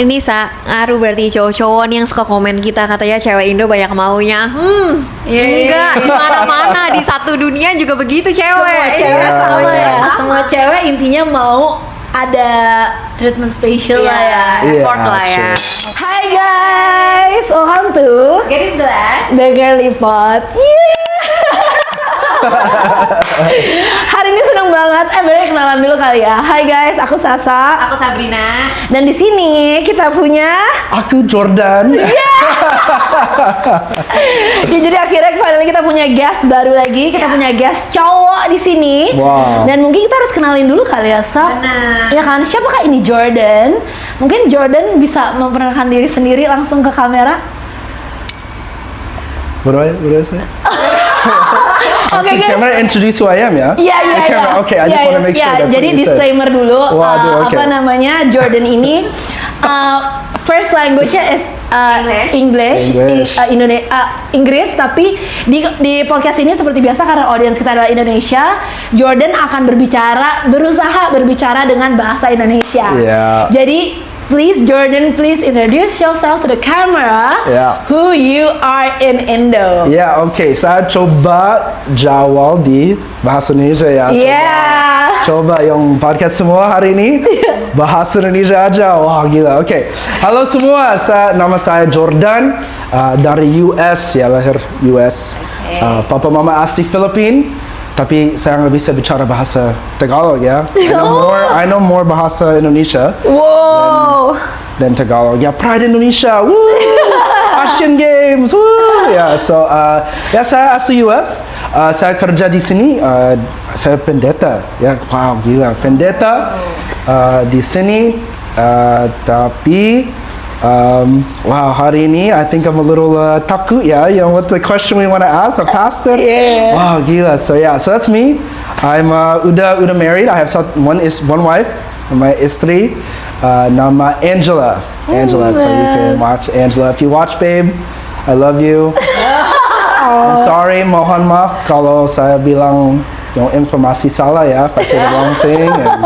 Ini ngaruh berarti cowok-cowok nih yang suka komen kita katanya cewek Indo banyak maunya. Enggak, di mana-mana di satu dunia juga begitu cewek. Semua cewek sama ya. Sama. Semua cewek intinya mau ada treatment spesial lah ya. Effort lah ya. Hai guys, welcome to Garis Gelas. The Girly Pod. Hari ini seneng banget. Boleh kenalan dulu kali ya. Hai guys, aku Sasa. Aku Sabrina. Dan di sini kita punya Aku Jordan. ya, jadi akhirnya finally kita punya guest baru lagi. Kita punya guest cowok di sini. Wow. Dan mungkin kita harus kenalin dulu kali ya, Sab. Benar. Ya kan, siapakah ini Jordan? Mungkin Jordan bisa memperkenalkan diri sendiri langsung ke kamera. What do I say? Oke guys. Camera introduce who I am, ya? Iya. Okay, I just want to make sure that's Jadi what you said. disclaimer dulu. Waduh, oke. Apa namanya, Jordan ini first language-nya is English. Inggris. Tapi di podcast ini seperti biasa karena audiens kita adalah Indonesia, Jordan akan berusaha berbicara dengan bahasa Indonesia. Yeah. Jadi please Jordan, please introduce yourself to the camera. Yeah. Who you are in Indo. Ya, oke. Saya coba jawab di bahasa Indonesia ya. Yeah. Coba yang podcast semua hari ini bahasa Indonesia aja. Wah, gila. Oke. Halo semua, nama saya Jordan dari US ya, lahir US. Papa mama asli Filipina. Tapi saya nggak bisa bicara bahasa Tagalog ya. I know more bahasa Indonesia Wow. than Tagalog. Ya, Pride Indonesia. Woo! Asian Games. Woo! Ya, saya asli US. Saya kerja di sini. Saya pendeta. Ya, wow, gila. Pendeta di sini. Tapi wow, hari ini I think I'm a little takut ya. You know what the question we want to ask a pastor? Yeah. Wow, gila. So that's me. I'm udah married. I have one wife. My istri nama Angela. Angela. So you can watch Angela. If you watch, babe, I love you. I'm sorry, mohon maaf kalau saya bilang yung informasi salah ya, if I say the wrong thing. And,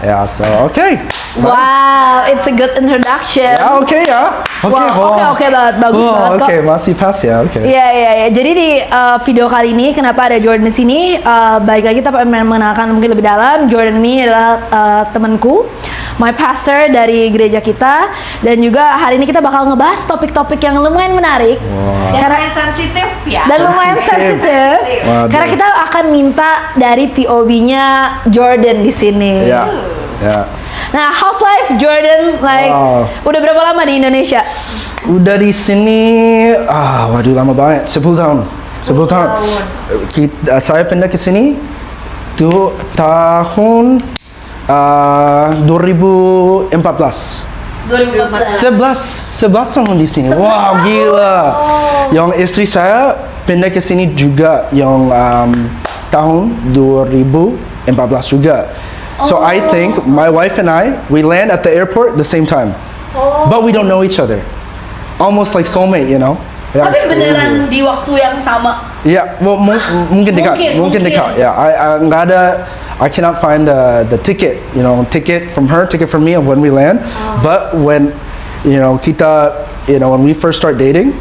yeah, so okay. Wow, it's a good introduction. Ya, oke ya. Oke banget, bagus banget kok. Oke, masih pas ya, oke. Iya. Jadi di video kali ini kenapa ada Jordan di sini? Balik lagi kita pengen mengenalkan mungkin lebih dalam. Jordan ini adalah temanku, my pastor dari gereja kita, dan juga hari ini kita bakal ngebahas topik-topik yang lumayan menarik. Yang lumayan sensitif ya. Dan lumayan sensitif. Waduh. Karena kita akan minta dari POV-nya Jordan di sini. Ya. Nah, how's life Jordan? Wow. Udah berapa lama di Indonesia? Udah di sini, waduh lama banget, 10 tahun. 10 tahun. Saya pindah ke sini tuh tahun 2014. 11 tahun di sini. Wow, gila. Yang istri saya pindah ke sini juga yang tahun 2014 juga. So I think my wife and we land at the airport the same time. But we don't know each other. Almost like soulmate, you know. Yeah, Tapi beneran crazy. di waktu yang sama. Yeah, well, mungkin dekat. Mungkin dekat. Yeah, nggak ada. I cannot find the ticket. You know, ticket from her, ticket from me of when we land. But when, when we first start dating,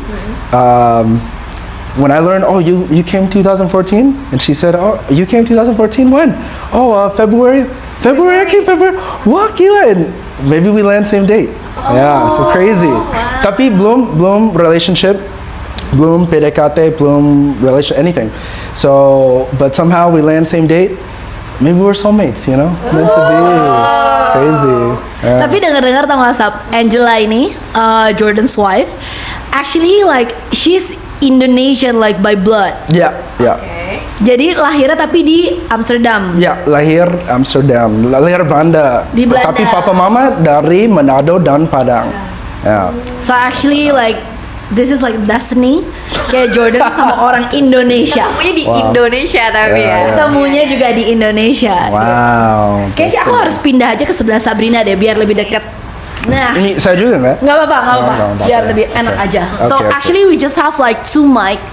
when I learned, oh, you came 2014, and she said, oh, you came 2014 when? Oh, February. I came February. Wah, gila. And maybe we land same date. Yeah, so crazy. Wow. Tapi belum relationship. Bloom, PDKT, Bloom, relation, anything. So, but somehow we land same date. Maybe we're soulmates, you know? Meant to be. Crazy. Yeah. Tapi dengar-dengar tau gak, Sab, Angela ini, Jordan's wife, actually like she's Indonesian like by blood. Yeah. Jadi lahirnya tapi di Amsterdam. Ya, lahir Amsterdam, lahir Belanda. Di Belanda. Tapi papa mama dari Manado dan Padang. Ya. So actually like this is like destiny. Kayak Jordan sama orang Indonesia. Ketemunya di Wow. Indonesia tapi Ya. Ketemunya juga di Indonesia. Wow. Kayaknya aku harus pindah aja ke sebelah Sabrina deh biar lebih deket. Nah, Ini saya juga nggak? nggak apa-apa, nggak apa-apa. biar lebih enak aja. So Okay. actually we just have like two mic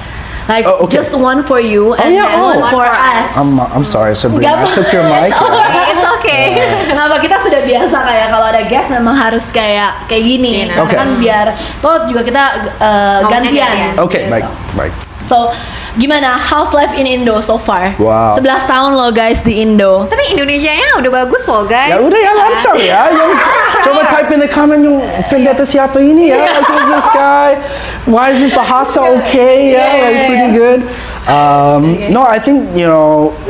Like Oh, okay. just one for you and yeah, then one oh. for us. I'm sorry, Sabrina. I Nggak took your mic. Yeah. It's okay. Kenapa kita sudah biasa kayak kalau ada guest memang harus kayak gini, Iya, karena Oke. kan biar toh juga kita Ngomongnya gantian. gantian. Okay, gitu. baik. So gimana house life in Indo so far? Wow. 11 tahun loh guys di Indo. Tapi Indonesianya udah bagus loh guys. Ya udah ya lancar ya. Yang coba type in the comment yung pendeta siapa ini ya. Like, who's this guy? Why is this bahasa okay? Yeah, like pretty good. No, I think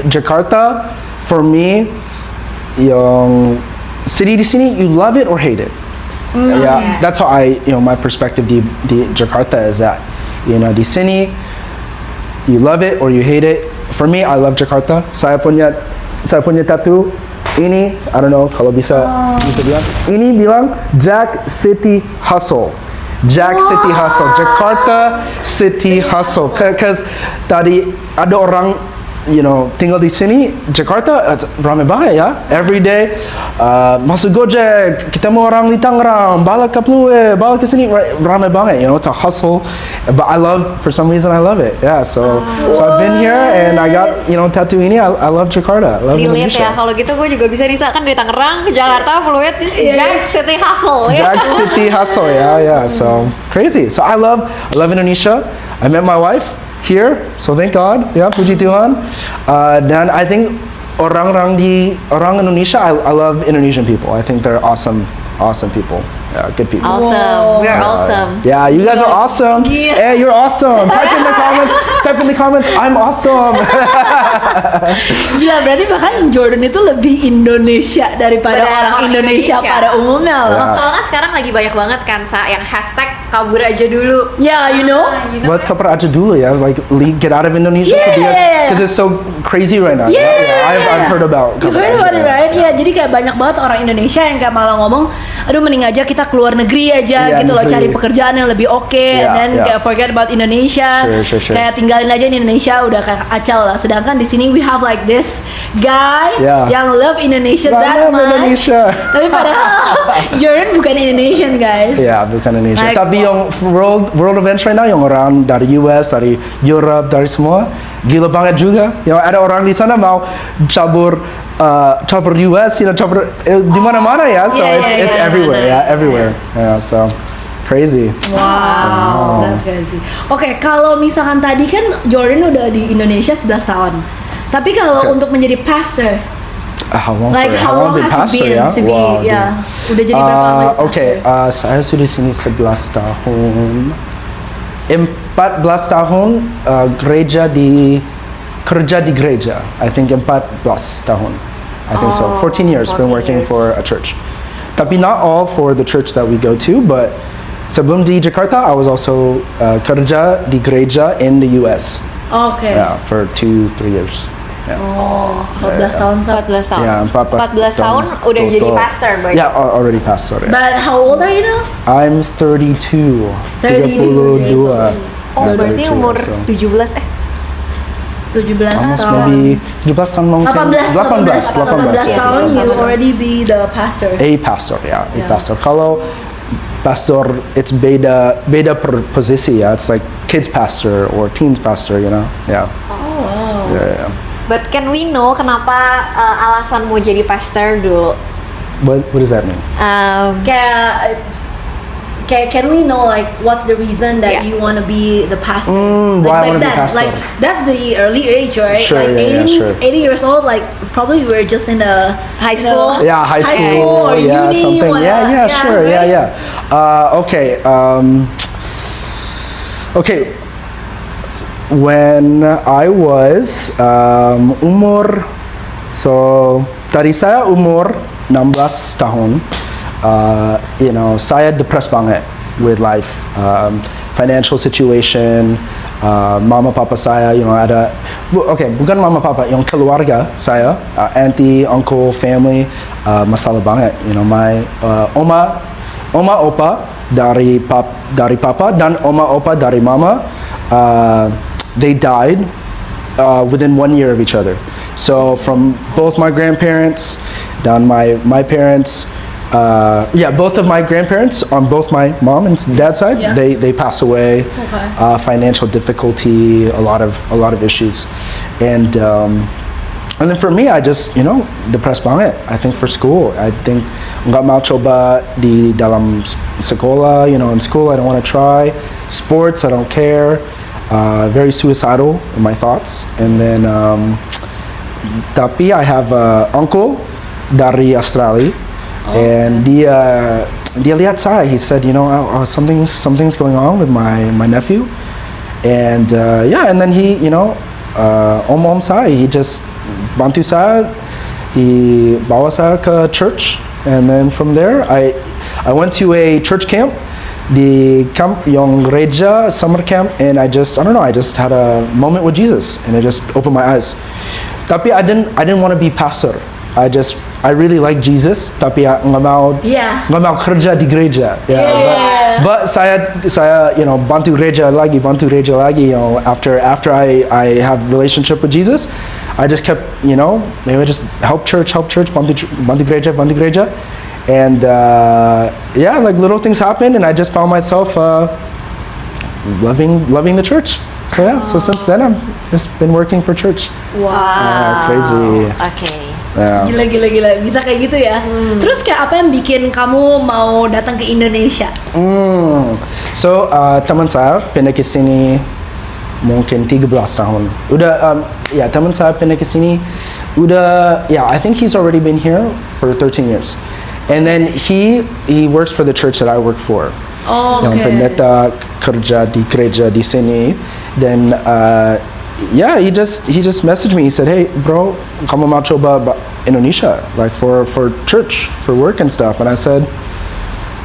Jakarta for me, yung city di sini, you love it or hate it. Yeah, that's how my perspective di Jakarta is that di sini you love it or you hate it. For me, I love Jakarta. Saya punya tattoo ini, I don't know kalau bisa bilang. Ini bilang Jack City Hustle. Jack City Hustle. Jakarta City Hustle. Because tadi ada orang tinggal di sini, Jakarta, ramai banget ya. Every day, masuk Gojek, kita mau orang di Tangerang, balik ke Pluit, balik ke sini, ramai banget. It's a hustle. But for some reason, I love it. Yeah, so I've been here and I got, tattoo ini. I love Jakarta. I love Relate Indonesia. ya, kalau gitu gue juga bisa kan dari Tangerang ke Jakarta, Pluit, Jack City Hustle ya. Jack City Hustle, yeah. So crazy. So I love Indonesia. I met my wife here, so thank God. Yeah, puji Tuhan. Dan I think orang Indonesia, I love Indonesian people. I think they're awesome people. Yeah, good people. Awesome, we're awesome. Yeah, you guys are awesome. Yeah. Hey, you're awesome. Type in the comments. I'm awesome. Gila, berarti bahkan Jordan itu lebih Indonesia daripada Pada orang orang Indonesia Indonesia. pada umumnya loh. Ya. Soalnya sekarang lagi banyak banget kan yang hashtag kabur aja dulu. Yeah, you know? Let's cover aja dulu ya, like get out of Indonesia Yeah. because it's so crazy right now. Yeah. I've heard about. You heard about it, right? Iya, jadi kayak banyak banget orang Indonesia yang kayak malah ngomong, aduh mending aja kita keluar negeri aja Iya, gitu loh, negeri. cari pekerjaan yang lebih oke, Iya, dan iya. kayak forget about Indonesia, Sure. kayak tinggalin aja di Indonesia udah kayak kacau lah. Sedangkan di sini we have like this guy Yeah. yang love Indonesia I that love much. Indonesia. Tapi padahal Jordan bukan Indonesian guys. Ya, bukan Indonesia. Like, Tapi yang world events right now, yang orang dari US, dari Europe, dari semua, gila banget juga. Yang ada orang di sana mau cabur US, cabur di mana-mana ya. So Yeah, it's yeah, everywhere, everywhere. Yeah, so crazy. Wow, that's crazy. Oke, kalau misalkan tadi kan Jordan udah di Indonesia 11 tahun. Tapi kalau Oke. untuk menjadi pastor, How long? like how long been have you pastor, been ya? to be? Wow, Ya, udah jadi berapa lama jadi Oke, pastor? saya sudah di sini 11 tahun. 14 tahun kerja di gereja. I think 14 tahun. I think so. 14 years been 14 working years. for a church. Tapi not all for the church that we go to, but sebelum di Jakarta, I was also kerja di gereja in the US. Oke. Yeah, for 2-3 years. Yeah. Oh, 14 tahun sama. 14 tahun. Yeah, 14 tahun udah total. jadi pastor, Boy. Yeah, already pastor. Yeah. But how old are you now? I'm 32. 32. Oh, berarti 32, umur so. 17 17 Almost tahun. maybe 17 tahun mungkin. 18 yeah. tahun you already be the pastor. A pastor, yeah. Yeah. A pastor. Kalau pastor, it's beda posisi ya. It's like kids pastor or teens pastor, Yeah. Oh. Yeah. But can we know kenapa alasan mau jadi pastor dulu? What does that mean? Kayak can we know like what's the reason that Yeah. you want to be the pastor? Why I Like wanna be back then, pastor? like that's the early age, right? Sure, like yeah, 80, sure. 80 years old, like probably we were just in the High school? Yeah, high school, or yeah, uni, something. whatever. Yeah, sure, right? yeah. Okay. Okay. When I was umur, so dari saya umur 16 tahun, saya depressed banget with life, financial situation, mama papa saya, bukan mama papa, yang keluarga saya, auntie, uncle, family, masalah banget, my oma opa dari papa dan oma opa dari mama, they died within 1 year of each other. So from both my grandparents, down my parents, yeah, both of my grandparents on both my mom and dad's side, Yeah. they passed away. Okay. Financial difficulty, a lot of issues, and then for me, I just depressed banget. I think for school, I think nggak mau coba di dalam sekolah. In school, I don't want to try. Sports, I don't care. Very suicidal in my thoughts, and then tapi I have a uncle dari Australia. And dia lihat saya. He said, something's going on with my nephew, and yeah, and then he, om saya, he just bantu saya, he bawa saya ke church, and then from there I went to a church camp, di camp yang gereja summer camp, and I just had a moment with Jesus, and it just opened my eyes. Tapi I didn't want to be pastor. I really like Jesus, tapi nggak mau kerja di gereja. But saya bantu gereja lagi. After I have relationship with Jesus, I just kept maybe just help church, bantu gereja, and yeah, like little things happened, and I just found myself loving the church. So yeah, so since then I've just been working for church. Wow. Crazy. Oke. Yeah. Gila, bisa kayak gitu ya. Terus kayak apa yang bikin kamu mau datang ke Indonesia? So teman saya pindah ke sini mungkin 13 tahun. Teman saya pindah ke sini I think he's already been here for 13 years. And then he works for the church that I work for. Oh, Yang pendeta kerja di gereja di sini. Then yeah, he just messaged me. He said, "Hey, bro, kamu mau coba Indonesia, like for church, for work and stuff?" And I said,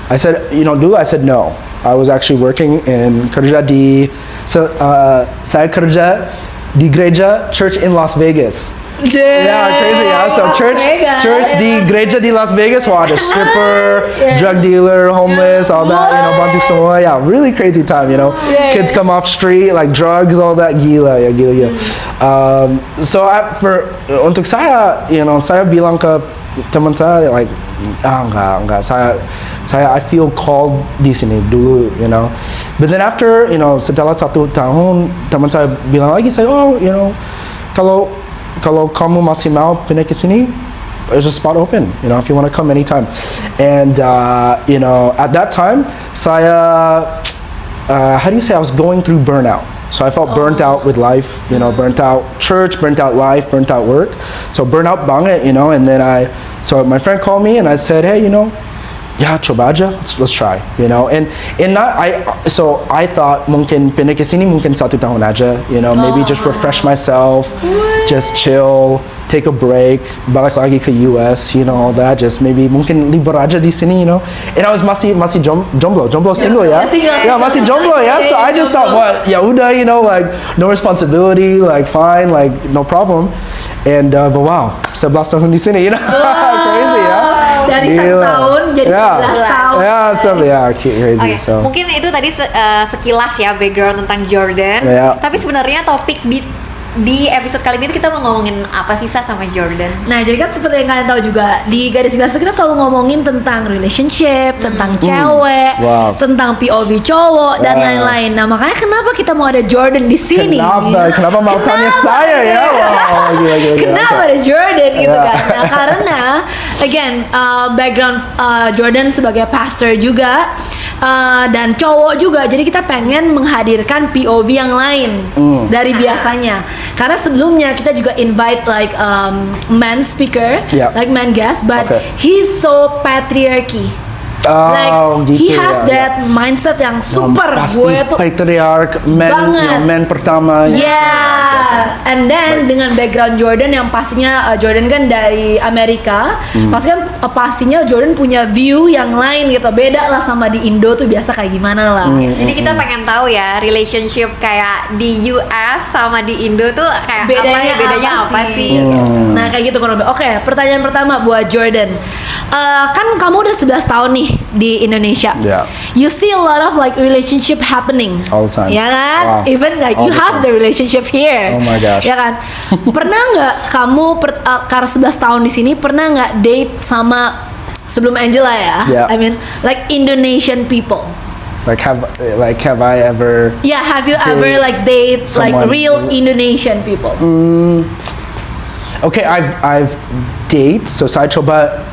dulu I said no. I was actually working in saya kerja di gereja church in Las Vegas. Yeah, crazy. Yeah, so church di gereja di Las Vegas. Wow, the stripper, drug dealer, homeless, all that. Bantu semua. Yeah, really crazy time. Kids come off street like drugs, all that. Gila. So untuk saya, saya bilang ke teman saya like, enggak. Saya I feel called di sini dulu. But then after, setelah 1 tahun, teman saya bilang lagi, kalau kamu masih mau pindah ke sini, there's a spot open, if you want to come anytime. And at that time, how do you say, I was going through burnout. So I felt burnt out with life, burnt out church, burnt out life, burnt out work. So burnout banget, and then so my friend called me and I said, hey, yeah, coba aja, let's try, so I thought mungkin pindah ke sini mungkin 1 tahun aja, maybe just refresh myself, just chill, take a break, balik lagi ke US, all that, just maybe mungkin libur aja di sini, and I was masih jomblo single, masih jomblo, so I just thought, what, ya udah, like no responsibility, like fine, like no problem, and but wow, 11 tahun di sini, crazy ya. Dari 1 tahun jadi 11 tahun. Crazy. Oke, mungkin itu tadi sekilas ya background tentang Jordan. Tapi sebenarnya topik di episode kali ini kita mau ngomongin apa sih sama Jordan? Nah, jadi kan seperti yang kalian tahu juga di Garis Gelas kita selalu ngomongin tentang relationship, tentang cewek, tentang POV cowok dan lain-lain. Nah, makanya kenapa kita mau ada Jordan di sini? Kenapa mau tanya saya ya? Wow, gila. Kenapa ada Jordan gitu kan? Nah, karena again background Jordan sebagai pastor juga dan cowok juga. Jadi kita pengen menghadirkan POV yang lain dari biasanya. Karena sebelumnya kita juga invite like man speaker, like man guest, but he's so patriarchy. Like he has that mindset yang super. Gue tuh patriarch, man pertama. And then dengan background Jordan yang pastinya Jordan kan dari Amerika, pastinya Jordan punya view yang lain gitu, beda lah sama di Indo tuh biasa kayak gimana lah. Jadi kita pengen tahu ya relationship kayak di US sama di Indo tuh kayak bedanya apa sih? Nah kayak gitu kurang lebih. Oke, pertanyaan pertama buat Jordan. Kan kamu udah 11 tahun nih di Indonesia. You see a lot of like relationship happening all the time. Ya kan? Even like all you have the relationship here. Oh my gosh. Ya kan? Pernah nggak kamu karena 11 tahun di sini pernah nggak date sama sebelum Angela ya. Yeah. I mean like Indonesian people. Like have I ever? Yeah, have you Date ever like date like someone real Indonesian people? Okay, I've date, so saya coba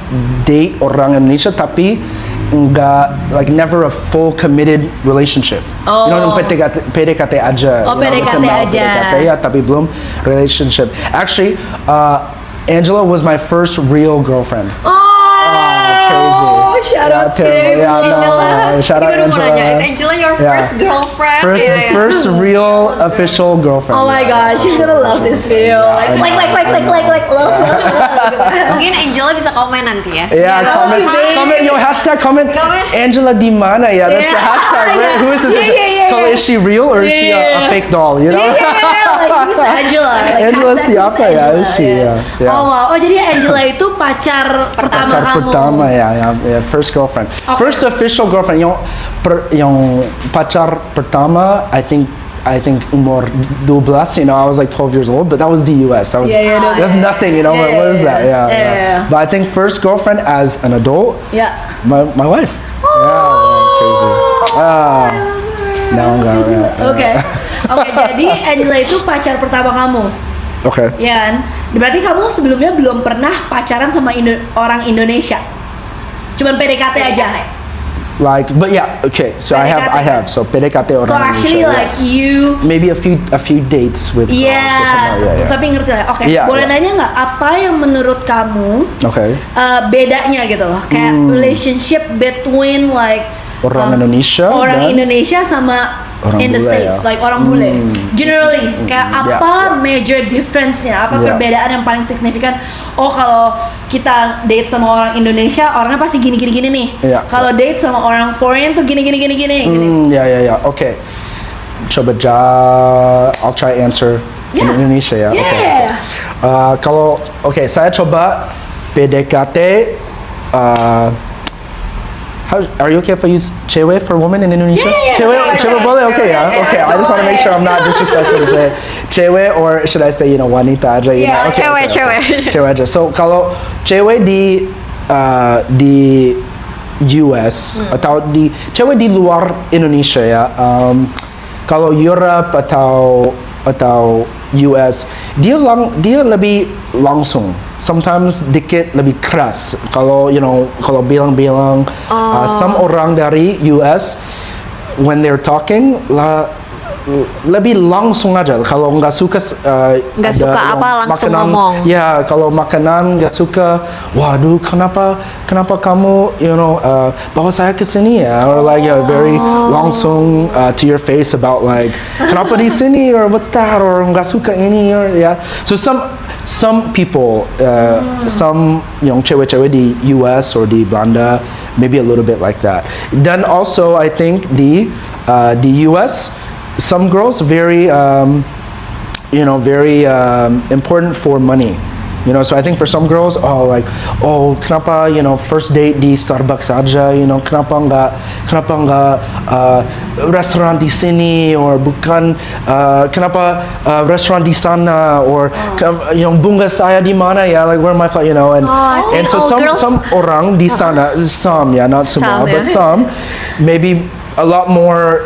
date orang Indonesia tapi enggak like never a full committed relationship. You know, PDKT aja. Oh, You know, PDKT kenal aja. PDKT ya, tapi belum relationship. Actually, Angela was my first real girlfriend. Crazy. Shout out to Angela. Shout out Ini baru mau Angela. nanya, is Angela your Yeah. first girlfriend? First, Iya, iya. first real official girlfriend. Oh my god, she's gonna love this video. Like love. Mungkin Angela bisa komen nanti ya. Yeah, comment, Hi. comment, yo, hashtag comment. Comment. Angela di mana? Yeah, that's the Yeah. hashtag. Right? Yeah. Who is this? Yeah. So is she real or is she Yeah. a fake doll? You know? Like who's Angela? Like, Angela hashtag siapa who's ya? Angela? Is she? Yeah. Yeah. Oh wow. Oh jadi Angela itu pacar pertama Pacar kamu. pertama ya, first girlfriend. Okay. First official girlfriend yang pacar pertama, I think umur 12, you know, I was like 12 years old, but that was the US. That was that's nothing, you know. Yeah, what is yeah, that? yeah. Yeah, Yeah. But I think first girlfriend as an adult, Ya. my wife. Crazy. Now I'm gonna. Oke. Jadi Angela itu pacar pertama kamu. Okay. Ya kan? Berarti kamu sebelumnya belum pernah pacaran sama orang Indonesia. Cuman PDKT aja. Like, but yeah, okay. So I PDKT. have. So PDKT orang So actually Indonesia, like yes. you Maybe a few dates with. Iya, tapi ngerti lah. Oke, Iya, boleh iya. nanya nggak apa yang menurut kamu Okay. bedanya gitu loh, kayak relationship between like Orang Indonesia orang dan Indonesia sama orang in the bule States, ya. like orang bule. Generally, kayak Yeah, apa yeah. major difference-nya, apa Yeah. perbedaan yang paling signifikan? Oh, kalau kita date sama orang Indonesia, orangnya pasti gini nih. Yeah, Kalau date sama orang foreign tuh gini. Yeah. Okay. Coba I'll try answer in Yeah. Indonesia ya. Yeah. Okay. Saya coba PDKT. Are you okay if I use cewek for woman in Indonesia? Yeah. Cewek boleh? Okay, yeah. Cewek, Okay, I just want to make sure I'm not disrespectful to say cewek, or should I say, wanita aja? Yeah, Okay, cewek. Cewek aja. So kalau cewek di US atau cewek di luar Indonesia ya, kalau Europe atau US, dia lebih langsung. Sometimes dikit lebih keras. Kalau bilang some orang dari US when they're talking lebih langsung aja. Kalau nggak suka Nggak ada suka yang apa, langsung makanan, ngomong. ya kalau makanan nggak suka, waduh kenapa kamu bawa saya ke sini ya, or like very langsung to your face about like kenapa di sini, or what's that, or nggak suka ini, or so some people some cewek-cewek di US or di Belanda maybe a little bit like that. Then also I think the US, some girls very important for money. So I think for some girls, kenapa first date di Starbucks aja, kenapa nggak restoran di sini, or bukan kenapa restoran di sana, or bunga saya di mana ya, like where my flight, and so all girls- some orang di sana, not semua, Some, but yeah. some maybe a lot more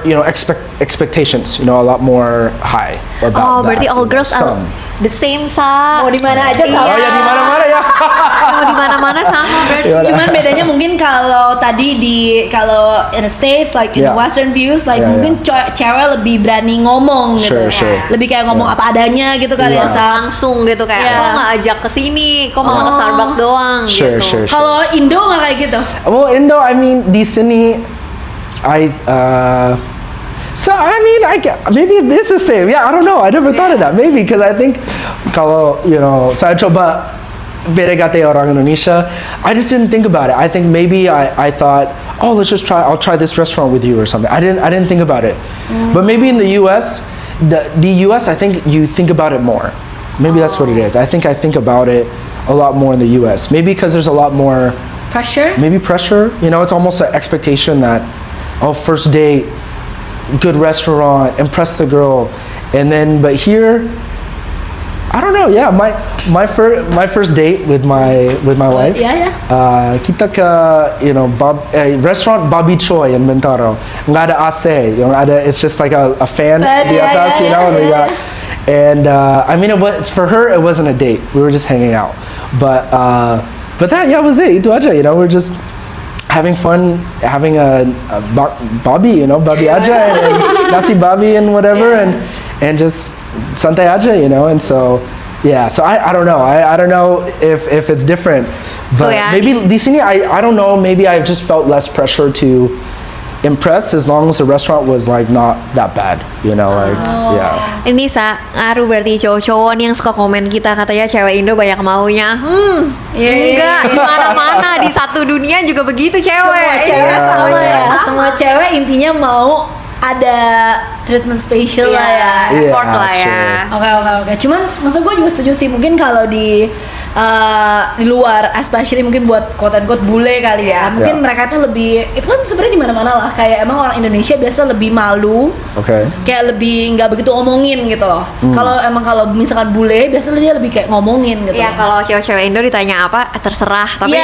expectations, a lot more high about Berarti that, all girls are some. the same sa. Mau di mana aja sama. Oh ya, di mana-mana ya. Mau di mana-mana sama berarti. Cuman bedanya mungkin kalau tadi kalau in the States like in the Yeah. Western views like Yeah, mungkin cewek lebih berani ngomong gitu. Sure. Lebih kayak ngomong apa adanya gitu kali ya. Yeah. Sa. Langsung gitu kayak Iya. kok nggak ajak ke sini, kok malah ke Starbucks doang Sure. gitu. Kalau Indo nggak kayak gitu. Well, Indo, I mean, di sini, maybe this is the same. Yeah, I don't know. I never thought of that. Maybe because I think kalau saya coba PDKT orang Indonesia, I just didn't think about it. I think maybe I thought, oh, I'll try this restaurant with you or something. I didn't think about it. But maybe in the US, the US, I think you think about it more. Maybe that's what it is. I think about it a lot more in the US. Maybe because there's a lot more Pressure. maybe pressure. It's almost an expectation that, first date, good restaurant, impress the girl, but here, I don't know. Yeah, my first date with my wife. yeah. Kita ke restaurant Bobby Choi in Bintaro. Nggak ada AC, yang ada it's just like a fan di atas, and we got. And I mean, for her it wasn't a date. We were just hanging out. But that was it. Itu aja, we're just having fun, having a Bobby, Bobby aja and nasi Bobby and whatever, and just santai aja, and so yeah. So I don't know. I don't know if it's different, but maybe di sini I don't know. Maybe I just felt less pressure to impress as long as the restaurant was like not that bad, like yeah. Ini ngaruh berarti cowok-cowok nih yang suka komen kita katanya cewek Indo banyak maunya. Enggak, di mana-mana di satu dunia juga begitu cewek. Semua cewek sama ya. Semua cewek intinya mau ada treatment spesial lah ya. Effort lah ya. Oke. Cuman maksud gue juga setuju sih, mungkin kalau di luar, especially mungkin buat quote unquote bule kali ya. Mungkin mereka tuh lebih, itu kan sebenarnya di mana-mana lah. Kayak emang orang Indonesia biasa lebih malu. Kayak lebih nggak begitu omongin gitu loh. Kalau misalkan bule biasanya dia lebih kayak ngomongin gitu. Iya, kalau cewek-cewek Indo ditanya apa terserah. Tapi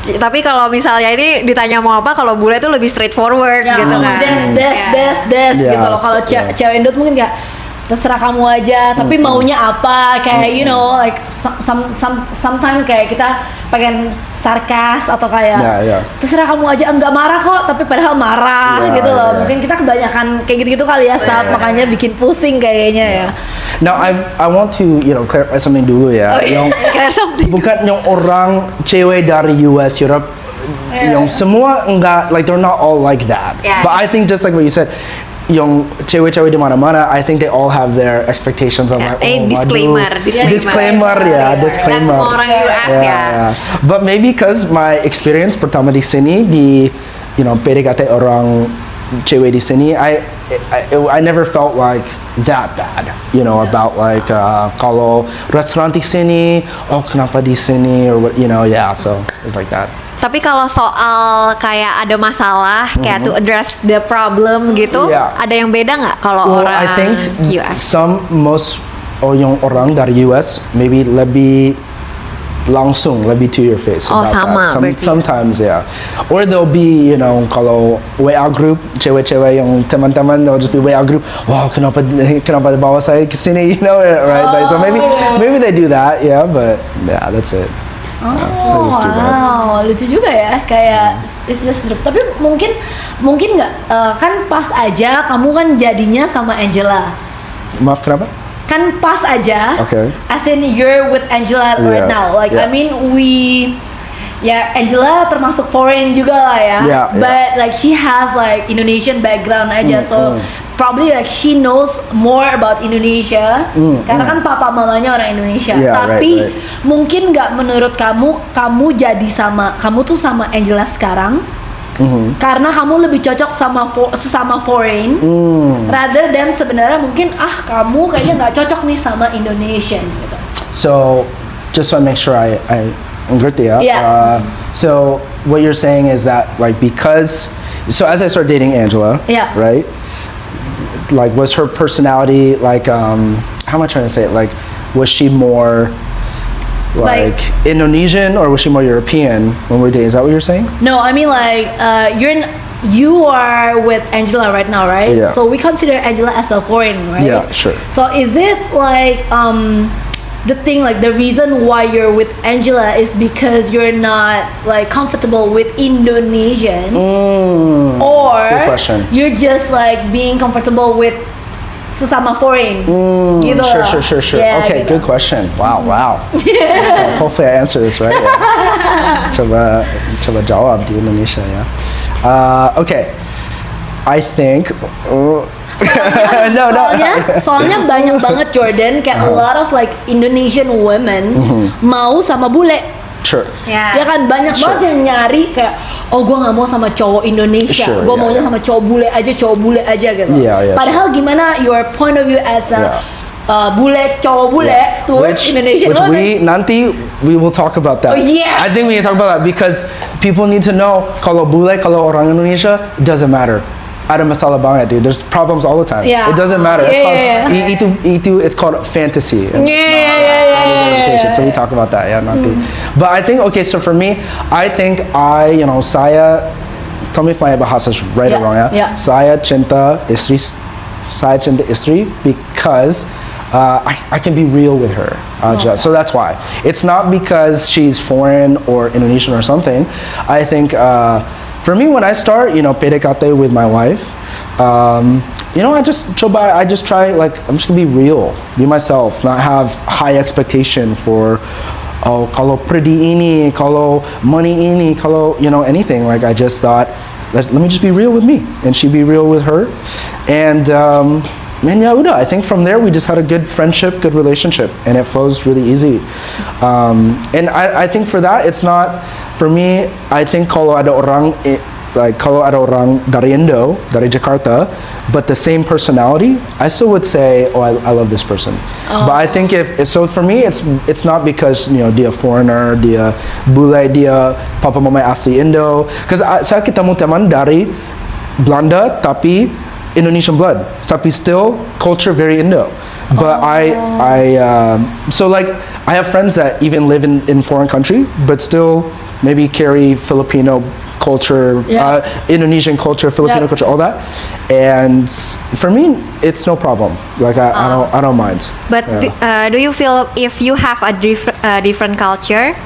tapi kalau misalnya ini ditanya mau apa, kalau bule tuh lebih straightforward gitu kan. Des gitu loh. Kalau cewek Indo mungkin kayak terserah kamu aja, tapi maunya apa, kayak like sometimes kayak kita pengen sarkas atau kayak terserah kamu aja, enggak marah kok, tapi padahal marah gitu loh. Mungkin kita kebanyakan kayak gitu-gitu kali ya, makanya bikin pusing kayaknya ya. Now I want to clarify something dulu ya. Bukan yang orang cewek dari US, Europe, yang semua enggak, like they're not all like that. But I think just like what you said, yang cewek-cewek di mana-mana, I think they all have their expectations of like, disclaimer. Disclaimer. Semua orang US ya. But maybe because my experience pertama di sini di PDKT orang cewek di sini, I never felt like that bad, about like kalau restoran di sini, kenapa di sini, or what, so it's like that. Tapi kalau soal kayak ada masalah, kayak to address the problem gitu, ada yang beda nggak kalau orang I think US? Yang orang dari US maybe lebih langsung, lebih to your face. Sama berarti. Sometimes or there'll be kalau WA group cewek-cewek yang teman-teman, they'll just be WA group. Wow, kenapa bawa saya ke sini, right? Like, so maybe they do that, but that's it. Wow, lucu juga ya, kayak it's just tapi mungkin nggak kan pas aja kamu kan jadinya sama Angela. Maaf, kenapa? Kan pas aja. As in you're with Angela right now. Like I mean Angela termasuk foreign juga lah ya. But like she has like Indonesian background aja, so probably like she knows more about Indonesia karena kan papa mamanya orang Indonesia. Tapi mungkin nggak menurut kamu jadi kamu tuh sama Angela sekarang karena kamu lebih cocok sama sesama foreign rather than sebenarnya mungkin kamu kayaknya nggak cocok nih sama Indonesian gitu. So just to make sure I ngerti ya. So what you're saying is that like so as I started dating Angela, right? Like, was her personality like how am I trying to say it? Like, was she more like Indonesian or was she more European when we were dating? Is that what you're saying? No, I mean like you are with Angela right now, right? So we consider Angela as a foreign, right? Yeah, sure. So is it like the thing, like the reason why you're with Angela is because you're not like comfortable with Indonesian, or good question. You're just like being comfortable with sesama foreign, gitu. Sure. Okay, gitu. good question. Wow. So hopefully I answer this right. Coba jawab di Indonesia ya. Okay, I think. Soalnya banyak banget Jordan, kayak a lot of like Indonesian women mau sama bule. Sure. Ya kan banyak banget yang nyari kayak gue nggak mau sama cowok Indonesia, gue maunya sama cowok bule aja gitu. Padahal gimana your point of view as a cowok bule towards Indonesian women? We will talk about that. I think we need to talk about that because people need to know kalau orang Indonesia, it doesn't matter. ada masalah banget, dude. There's problems all the time. Yeah. It doesn't matter. It's Yeah, called, itu it's called fantasy. Yeah. So we talk about that, ya nanti. But I think, okay, so for me, I think saya, tell me if my bahasa is right or wrong, ya. Yeah. Saya cinta istri because I can be real with her. So that's why. It's not because she's foreign or Indonesian or something. I think for me, when I start, PDKT with my wife, I just try, like, I'm just gonna be real, be myself, not have high expectation for, kalau perdi ini, kalau money ini, kalau, anything. Like, I just thought, let me just be real with me, and she be real with her. And, man, ya udah, I think from there we just had a good friendship, good relationship, and it flows really easy. And I think for that, it's not, for me, I think kalau ada orang dari Indo, dari Jakarta, but the same personality, I still would say, I love this person. But I think so for me, it's not because, dia foreigner, dia bule, dia papa mama asli Indo. Because saya ketemu teman dari Belanda, tapi Indonesian blood, tapi still culture very Indo. But so like, I have friends that even live in foreign country, but still maybe carry Filipino culture, Indonesian culture, Filipino culture, all that. And for me, it's no problem. Like, I don't mind. But do you feel if you have a different culture,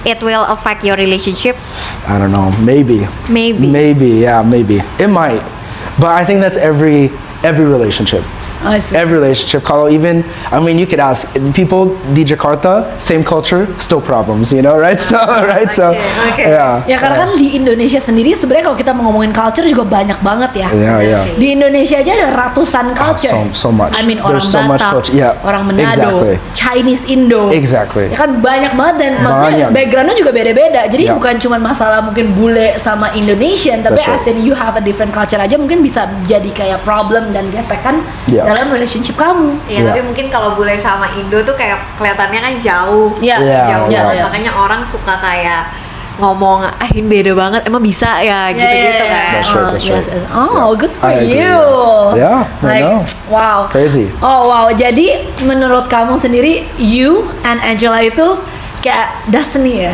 it will affect your relationship? I don't know. Maybe. Yeah, maybe. It might. But I think that's every relationship. I see. Every relationship. Kalau even, you could ask people di Jakarta, same culture, still problems, right? So, yeah. Ya karena kan di Indonesia sendiri sebenarnya kalau kita mau ngomongin culture juga banyak banget ya. Yeah. Di Indonesia aja ada ratusan culture. So much. Orang There's so much Batak, culture. Yeah. orang Manado, Exactly. Chinese Indo. Exactly. Ya kan banyak banget dan maksudnya backgroundnya juga beda-beda. Jadi bukan cuma masalah mungkin bule sama Indonesian, tapi as in you have a different culture aja mungkin bisa jadi kayak problem dan gesekan dalam relationship kamu. Iya, tapi mungkin kalau bule sama Indo tuh kayak kelihatannya kan jauh. Jauh. Makanya orang suka kayak ngomong, ini beda banget, emang bisa ya, gitu-gitu kan. That's right. Oh, good for you. Yeah, I know. Wow. Crazy. Oh, wow. Jadi menurut kamu sendiri, you and Angela itu kayak destiny ya?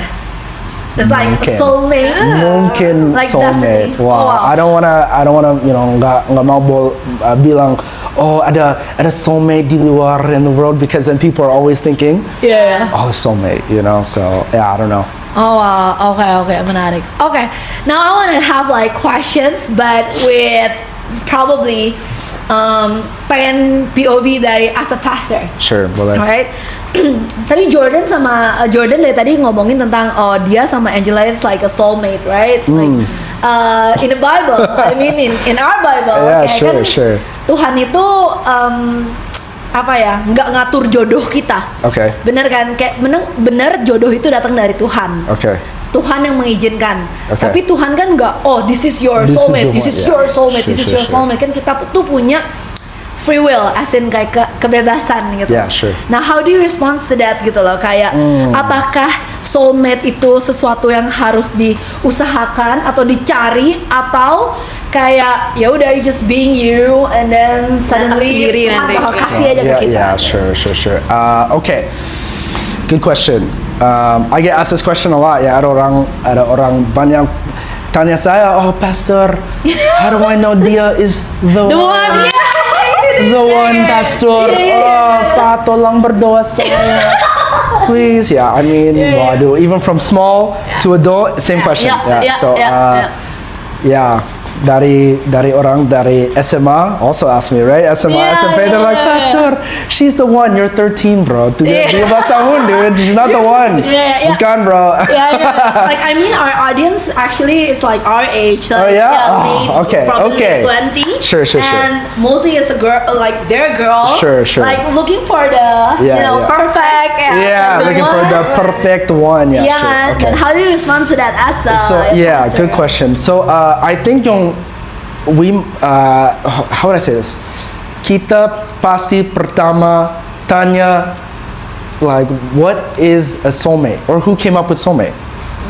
It's like a soulmate. Mungkin like soulmate. Destiny. Wow. I don't wanna, nggak mau bilang, ada soulmate di luar in the world, because then people are always thinking, soulmate, So yeah, I don't know. Oh wow. Okay, menarik. Okay, now I want to have like questions, but with probably pengen POV dari as a pastor. Sure, boleh. Alright. Tadi Jordan dari tadi ngomongin tentang dia sama Angela is like a soulmate, right? Like in the Bible, I mean in our Bible, sure. Tuhan itu nggak ngatur jodoh kita. Okay. Bener kan? Kayak bener jodoh itu datang dari Tuhan. Okay. Tuhan yang mengizinkan. Okay. Tapi Tuhan kan nggak, this is your soulmate, this is your soulmate, this is your soulmate. Kan kita tuh punya free will, as in kayak kebebasan gitu. Yeah, sure. Nah, how do you respond to that gitu loh? Kayak apakah soulmate itu sesuatu yang harus diusahakan atau dicari, atau kayak ya udah you just being you and then suddenly Tuhan bakal kasih aja ke kita. Yeah, sure. Okay. Good question. I get asked this question a lot. Ya, ada orang banyak tanya saya, pastor, how do I know dia is the one? The one, pastor. Pak, tolong berdoa saya. Please, waduh, even from small to adult, same question. Dari orang dari SMA also asked me, right? SMP, they're like, pastor, she's the one. You're 13, bro. 13 tahun, dude. She's not the one. Bukan, bro. Like, our audience actually is like our age. Like, okay. 20. Sure. And mostly it's a girl, like their girl. Sure. Like looking for the, perfect. Looking for the perfect one. Yeah. Okay. And how do you respond to that as a pastor? Good question. So I think how would I say this? Kita pasti pertama tanya, like, what is a soulmate, or who came up with soulmate,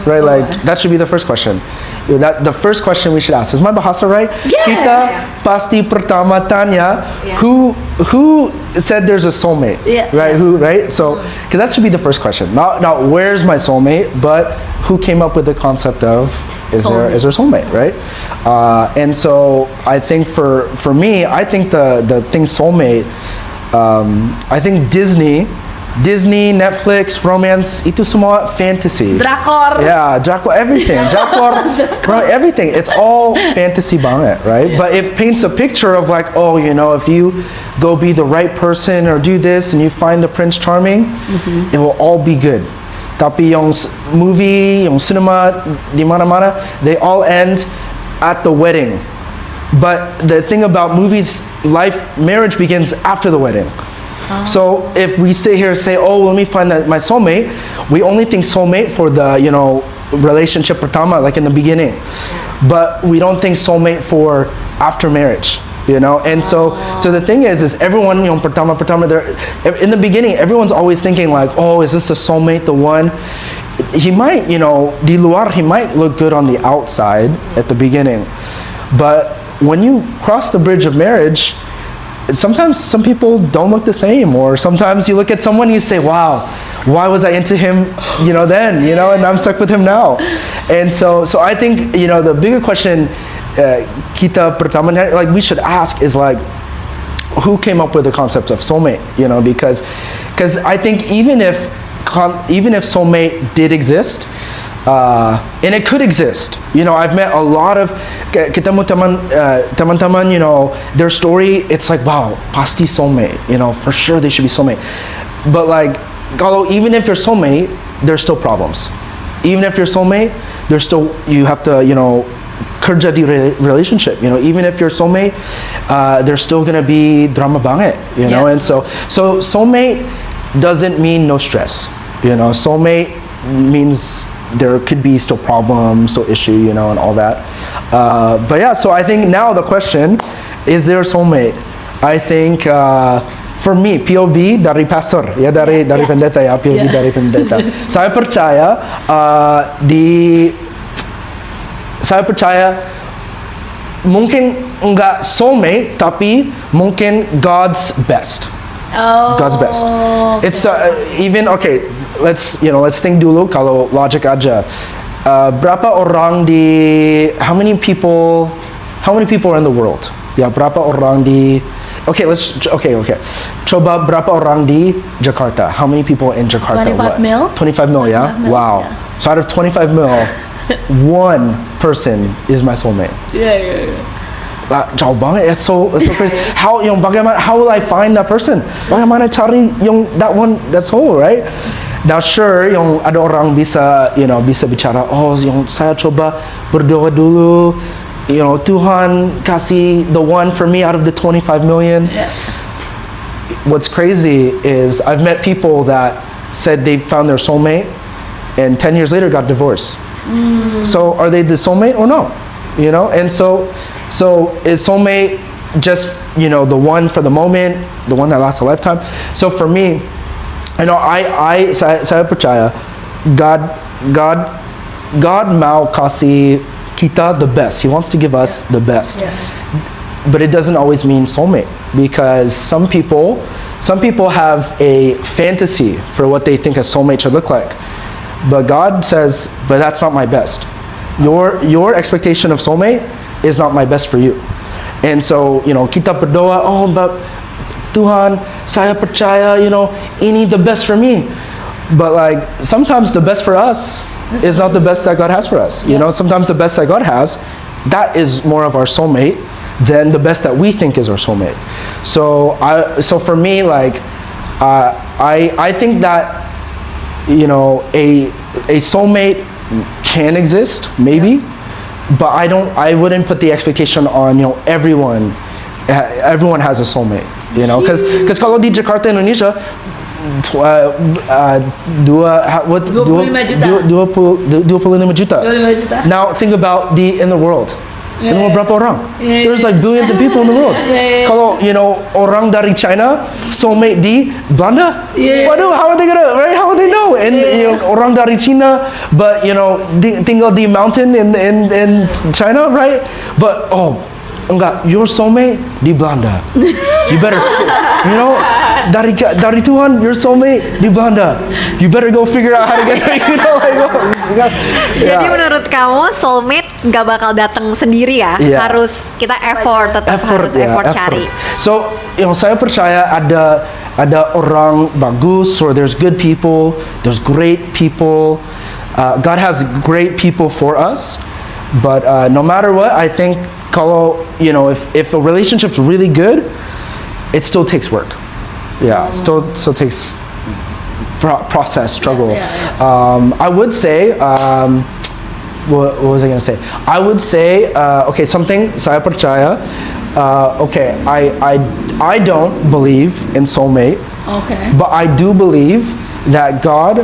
right? Like, that should be the first question. That the first question we should ask is my bahasa right? Yeah. Kita pasti pertama tanya who said there's a soulmate, right? Who, right? So, because that should be the first question. Not where's my soulmate, but who came up with the concept of is there soulmate, right? And so I think for me, I think the thing soulmate, I think Disney, Netflix, romance, itu semua fantasy. Drakor. Yeah, drakor, everything. Drakor, right, everything. It's all fantasy banget, right? But it paints a picture of like, oh, you know, if you go be the right person or do this and you find the Prince Charming, it will all be good. Tapi yung movie, yung cinema, di mana-mana, they all end at the wedding. But the thing about movies, marriage begins after the wedding. So if we sit here and say, oh, let me find my soulmate, we only think soulmate for the, you know, relationship pertama, like in the beginning. But we don't think soulmate for after marriage, you know? And so the thing is everyone, you know, pertama, in the beginning, everyone's always thinking like, oh, is this the soulmate, the one? He might, you know, di luar, he might look good on the outside at the beginning. But when you cross the bridge of marriage, sometimes some people don't look the same, or sometimes you look at someone and you say, wow, why was I into him, you know, then, you know, and I'm stuck with him now. And so I think, you know, the bigger question kita pertama, like we should ask is like, who came up with the concept of soulmate, you know, because I think even if soulmate did exist, and it could exist. You know, I've met a lot of ketemu teman-teman, you know, their story, it's like, wow, pasti soulmate, you know, for sure they should be soulmate. But like, kalau even if you're soulmate, there's still problems. Even if you're soulmate, you have to, you know, kerja di relationship, you know, even if you're soulmate, there's still gonna be drama banget, you know, and so soulmate doesn't mean no stress, you know, soulmate means there could be still problems, still issue, you know, and all that. But yeah, so I think now the question, is there a soulmate? I think for me, POV dari pastor, ya dari pendeta ya, POV dari pendeta. Saya percaya mungkin enggak soulmate, tapi mungkin God's best. God's best. It's even okay. Let's think dulu kalau logic aja. Berapa orang how many people are in the world? Ya, berapa orang di Okay. Coba berapa orang di Jakarta? How many people in Jakarta? 25 mil. 25 mil, yeah? Wow. Yeah. So out of 25 mil, one person is my soulmate. Yeah. Jauh banget, it's so crazy. How will I find that person? Bagaimana cari that one, that soul, right? Now sure, ada orang bisa bicara, oh, saya coba berdoa dulu, Tuhan kasih the one for me out of the 25 million. Yeah. What's crazy is I've met people that said they found their soulmate and 10 years later got divorced. So are they the soulmate or no? And so is soulmate just, the one for the moment, the one that lasts a lifetime? So for me, saya percaya God mau kasih kita the best. He wants to give us the best. Yeah. But it doesn't always mean soulmate, because some people have a fantasy for what they think a soulmate should look like. But God says, but that's not my best. Your expectation of soulmate is not my best for you. And so, kita berdoa, oh, but Tuhan, saya percaya, ini the best for me. But like, sometimes the best for us is not the best that God has for us. Sometimes the best that God has, that is more of our soulmate than the best that we think is our soulmate. So for me, like, I think that, a soulmate can exist, maybe, but I wouldn't put the expectation on, everyone has a soulmate, because kalau di Jakarta, Indonesia, 25 juta. Now think about in the world. You know berapa orang? There's like billions of people in the world. Kalau orang dari China soulmate di Belanda, waduh, how are they gonna, right? How would they know? And orang dari China, but tinggal di mountain in China, right? But enggak, your soulmate di Belanda. You better, dari Tuhan, your soulmate di Belanda. You better go figure out how to get there. Jadi menurut kamu soulmate nggak bakal datang sendiri ya? Harus kita effort, tetap harus effort cari. So, saya percaya ada orang bagus, or there's good people, there's great people. God has great people for us, but no matter what, I think kalau if a relationship's really good, it still takes work. Yeah, still takes process, struggle. I would say, what was I gonna say? I would say, okay, something saya percaya. Okay, I don't believe in soulmate. Okay. But I do believe that God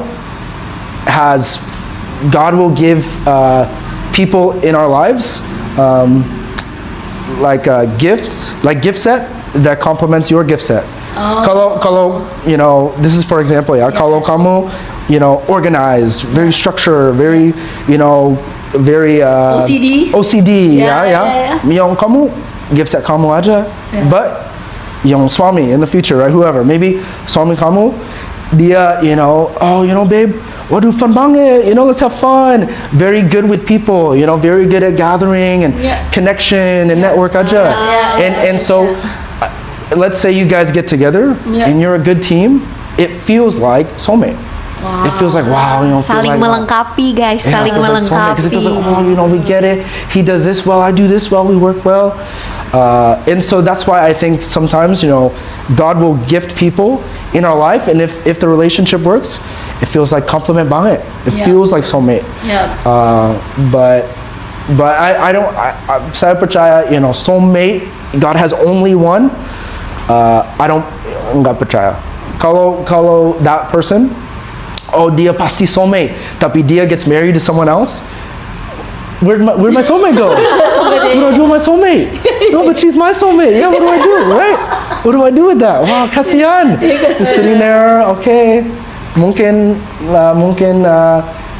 will give people in our lives like gifts, like gift set that complements your gift set. Kalau this is for example, kalau kamu organized, very structured, very very OCD, yang kamu gift set kamu aja, but yang suami in the future, right, whoever, maybe suami kamu dia babe, waduh, fun banget, let's have fun, very good with people, very good at gathering and connection and network aja. And so let's say you guys get together and you're a good team, it feels like soulmate. Wow. It feels like saling melengkapi, guys. Saling melengkapi. Because it feels like we get it. He does this well, I do this well, we work well. And so that's why I think sometimes God will gift people in our life, and if the relationship works, it feels like compliment banget. It feels like soulmate. But I don't. Saya percaya soulmate, God has only one. I don't nggak percaya. Kalau that person, dia pasti soulmate, tapi dia gets married to someone else. Where'd my soulmate go? What do I do with my soulmate? No, but she's my soulmate. Yeah, what do I do, right? What do I do with that? Wow, kasihan. Just sitting there, okay. Mungkin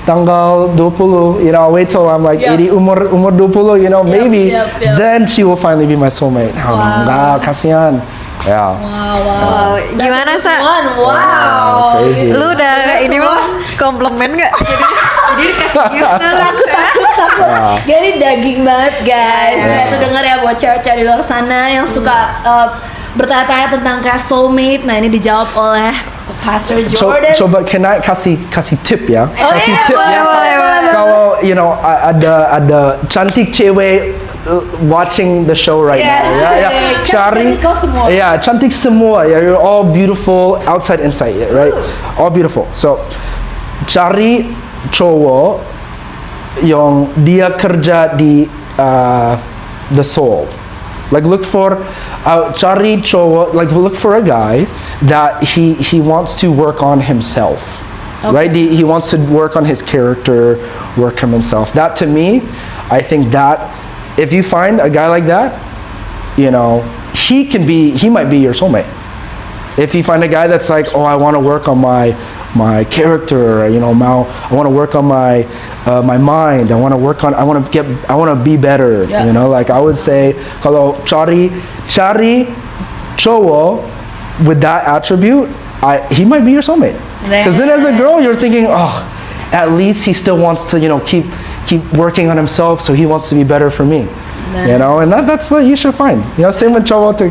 tanggal 20, I'll wait till I'm like 80, umur 20, maybe. Then she will finally be my soulmate. Enggak, kasihan. Ya. Wow. Gimana, Sa? Wow. Crazy. Lu udah ini belum komplimen nggak? Jadi takut. Jadi daging banget, guys. Tuh dengar ya buat cewek-cewek di luar sana yang suka bertanya-tanya tentang kayak soulmate. Nah, ini dijawab oleh Pastor Jordan. Coba kasih tip ya. Kasih tip ya. Boleh. Kalau ada cantik cewek watching the show right now. Cari cantik semua. You're all beautiful outside inside, right? All beautiful. So cari cowok yang dia kerja di the soul. Like look for cari cowok, like look for a guy that he wants to work on himself. Right? He wants to work on his character, work on himself. That to me, I think that if you find a guy like that, he might be your soulmate. If you find a guy that's like, I want to work on my character, I want to work on my mind. I want to be better. Like I would say, kalau cari cowok with that attribute, he might be your soulmate. Because then as a girl, you're thinking, at least he still wants to, keep working on himself, so he wants to be better for me. And that's what you should find. Same with cowok to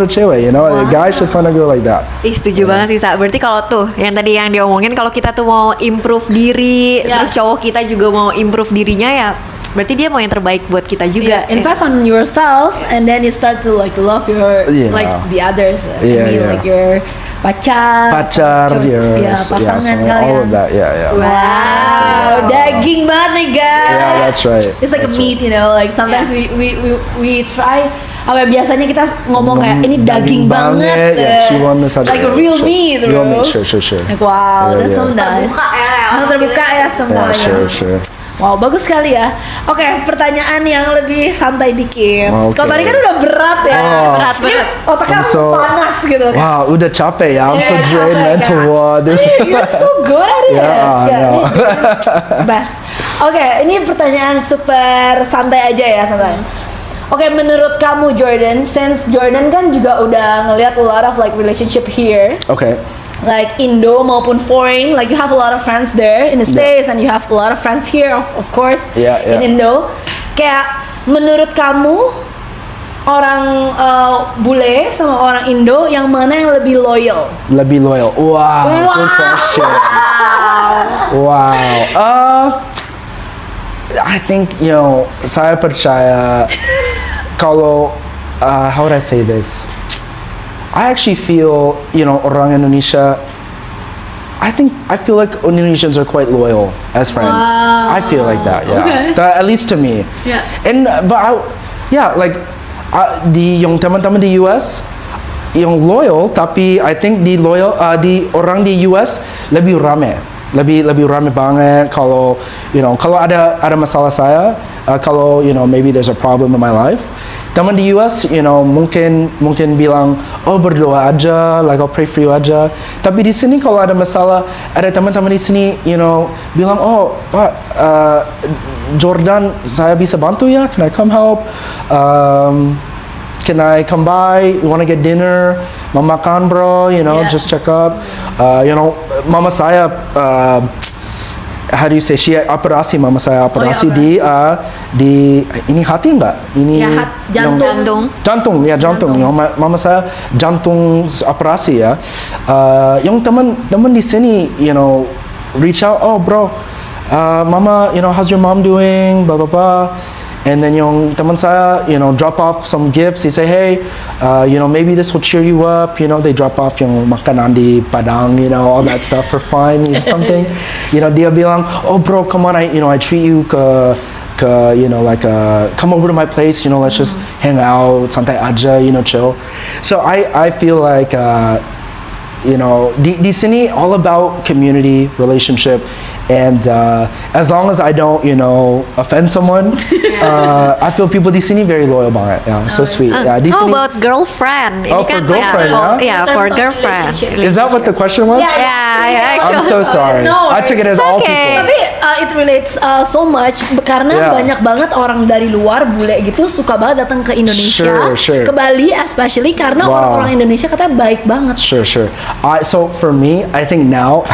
cewek, a guy should find a girl like that. Setuju banget sih, Sa. Berarti kalau tuh yang tadi yang diomongin, kalau kita tuh mau improve diri, terus cowok kita juga mau improve dirinya, ya berarti dia mau yang terbaik buat kita juga. Invest on yourself, and then you start to like love your like the others. Like your pacar, pasangan kalian. All of that, Wow, daging banget nih, guys. Yeah, that's right. It's like a meat, like sometimes we try. Biasanya kita ngomong kayak ini daging banget. Like a real meat, bro. Sure. Like, wow, that's so nice. Terbuka ya semuanya. Sure. Wow, bagus sekali ya. Oke, pertanyaan yang lebih santai dikit. Oke. Kalau tadi kan udah berat ya. Berat banget. Otaknya So- panas gitu kan. Wow, udah capek ya. I'm so Iya, drained capek, mental kan? ward. You're so good at it. Yeah, I know. Best. Oke, ini pertanyaan super santai aja ya, santai. Oke, menurut kamu Jordan, since Jordan kan juga udah ngelihat a lot of like relationship here, Okay. like Indo maupun foreign, like you have a lot of friends there in the Yeah. States and you have a lot of friends here of course Yeah, yeah. in Indo. Kayak menurut kamu orang bule sama orang Indo yang mana yang lebih loyal? Lebih loyal. Wow, good question. Wow. I think saya percaya kalau how would I say this? I actually feel orang Indonesia. I feel like Indonesians are quite loyal as friends. Wow. I feel like that. Yeah, Okay. At least to me. Yeah. And yung teman-teman di US yung loyal, tapi I think di orang di US lebih rame banget kalau kalau ada masalah saya, kalau maybe there's a problem in my life, teman di US mungkin bilang berdoa aja, like I'll pray for you aja. Tapi di sini kalau ada masalah, ada teman-teman di sini bilang Pak, Jordan saya bisa bantu ya, can I come help? Can I come by? You want to get dinner? Makan bro, Yeah. just check up. Mama saya, how do you say? Mama saya operasi di ini hati enggak? Ini Ya, jantung. Jantung. Mama saya jantung operasi ya. Yang teman di sini, reach out. Oh bro, Mama, how's your mom doing? Blah blah blah. And then yung teman saya, drop off some gifts. He say, hey, maybe this will cheer you up. They drop off yung makanan di Padang, all that stuff for fun or something. Dia bilang, oh bro, come on, I treat you come over to my place. Let's just hang out, santai aja, chill. So I feel like, di sini all about community, relationship. And as long as I don't, offend someone, I feel people di sini very loyal banget. Yeah, so sweet. Yeah, di How sini. about girlfriend? Oh, for girlfriend, yeah, for girlfriend. Is that what the question was? Yeah, I'm actually. so sorry. No I took it as It's all okay. people. Tapi it relates so much karena Yeah. banyak banget orang dari luar bule gitu suka banget datang ke Indonesia, Sure. ke Bali especially karena Wow. orang-orang Indonesia katanya baik banget. Sure. So for me, I think now,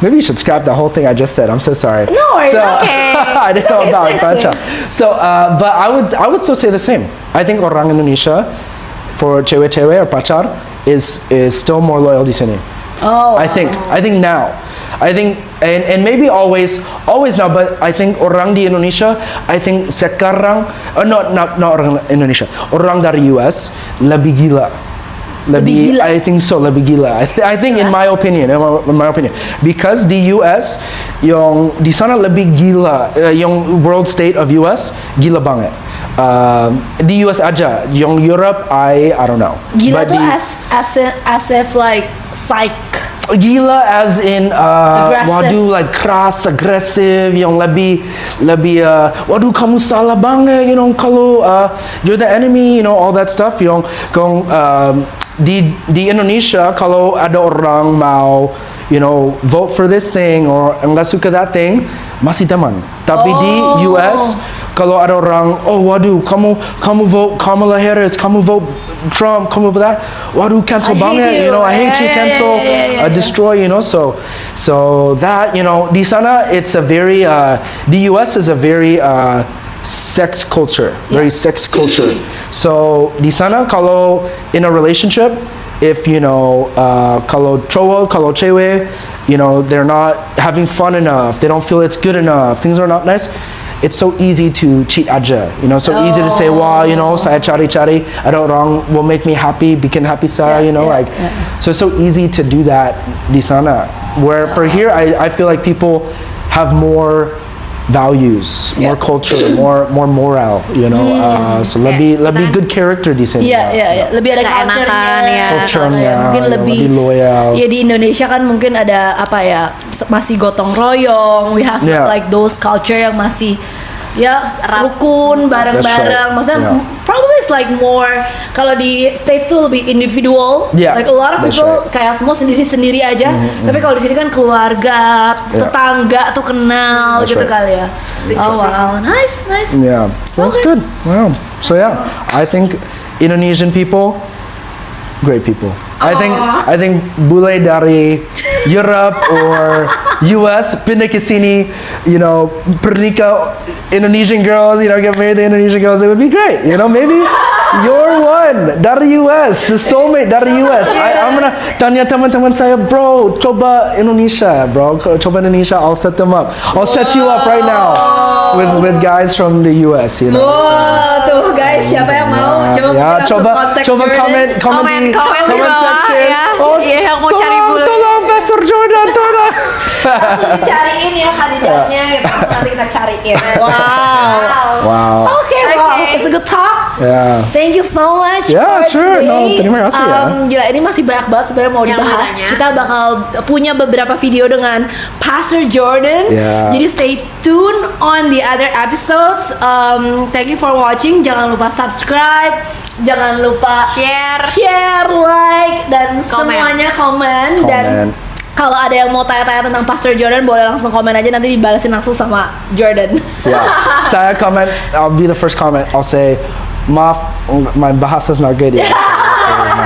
maybe you should scrap the whole thing I just said. I'm so sorry. No, it's okay. I didn't know okay, about it's baca. So, but I would still say the same. I think orang Indonesia for cewek-cewek or pacar is still more loyal di sini. Oh. I think now. I think and maybe always now, but I think orang di Indonesia, I think sekarang not orang Indonesia, orang dari US lebih gila. Lebih gila. I think so, lebih gila. I think in my opinion, because the US, yung di sana lebih gila, yung world state of US gila banget. Di US aja, yung Europe I don't know. Gila But tuh as if like psych. Gila as in Aggressive. waduh like keras, agresif, yang lebih waduh kamu salah banget, kalau you're the enemy, all that stuff, yang di Indonesia kalau ada orang mau vote for this thing or enggak suka that thing, masih teman. Tapi di US kalau ada orang, waduh kamu vote Kamala Harris, kamu vote Trump, kamu vote that, waduh cancel I hate banget, you. I hate you, cancel, destroy, so that, di sana it's a very, the US is a very sex culture, very sex culture. So di sana kalau in a relationship, if kalau cowok, kalau cewek, they're not having fun enough, they don't feel it's good enough, things are not nice, it's so easy to cheat aja, so easy to say, wah, saya cari-cari, ada orang will make me happy, bikin happy saya, so it's so easy to do that di sana. Where for here, I feel like people have more values, more culture, more moral, you know. So lebih good character di sini. Iya. Lebih ada culture-nya, mungkin lebih loyal. Ya di Indonesia kan mungkin ada apa ya, masih gotong royong. We have like those culture yang masih rukun bareng-bareng. Maksudnya probably it's like more, kalau di States tuh lebih individual. Like a lot of people kayak semua sendiri-sendiri aja. Tapi kalau di sini kan keluarga, tetangga tuh kenal gitu kali ya. Oh wow, nice. Yeah, that's good. Wow. So I think Indonesian people, great people. I think bule dari Europe or US pindah ke sini, you know, pernikah Indonesian girls, you know, get married to Indonesian girls, it would be great. You know, maybe you're one dari US, the soulmate dari US. I'm gonna tanya teman-teman saya, bro, coba Indonesia, I'll set them up. I'll set you up right now with guys from the US, you know. Wow, tuh guys, siapa yang mau coba komen section. Yang mau cari bule. Tolong Pastor Jordan, tolong. Langsung dicariin ya kandidatnya gitu. Nanti kita cariin. Wow. Okay. It's a good talk. Yeah. Thank you so much for sure. today. No, terima kasih ya. Gila, ini masih banyak banget sebenarnya mau dibahas. Kita bakal punya beberapa video dengan Pastor Jordan. Jadi stay tune on the other episodes. Thank you for watching. Jangan lupa subscribe, jangan lupa share, like, dan semuanya komen. Dan kalau ada yang mau tanya-tanya tentang Pastor Jordan, boleh langsung komen aja, nanti dibalasin langsung sama Jordan. Saya comment, I'll be the first comment. I'll say, maaf, my bahasa's not good yet.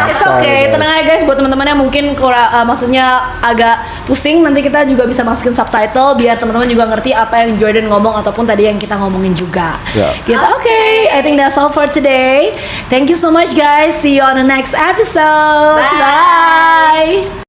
It's okay, tenang aja guys, buat teman-teman yang mungkin maksudnya agak pusing, nanti kita juga bisa masukin subtitle biar teman-teman juga ngerti apa yang Jordan ngomong ataupun tadi yang kita ngomongin juga. Gitu. Okay, I think that's all for today. Thank you so much guys. See you on the next episode. Bye.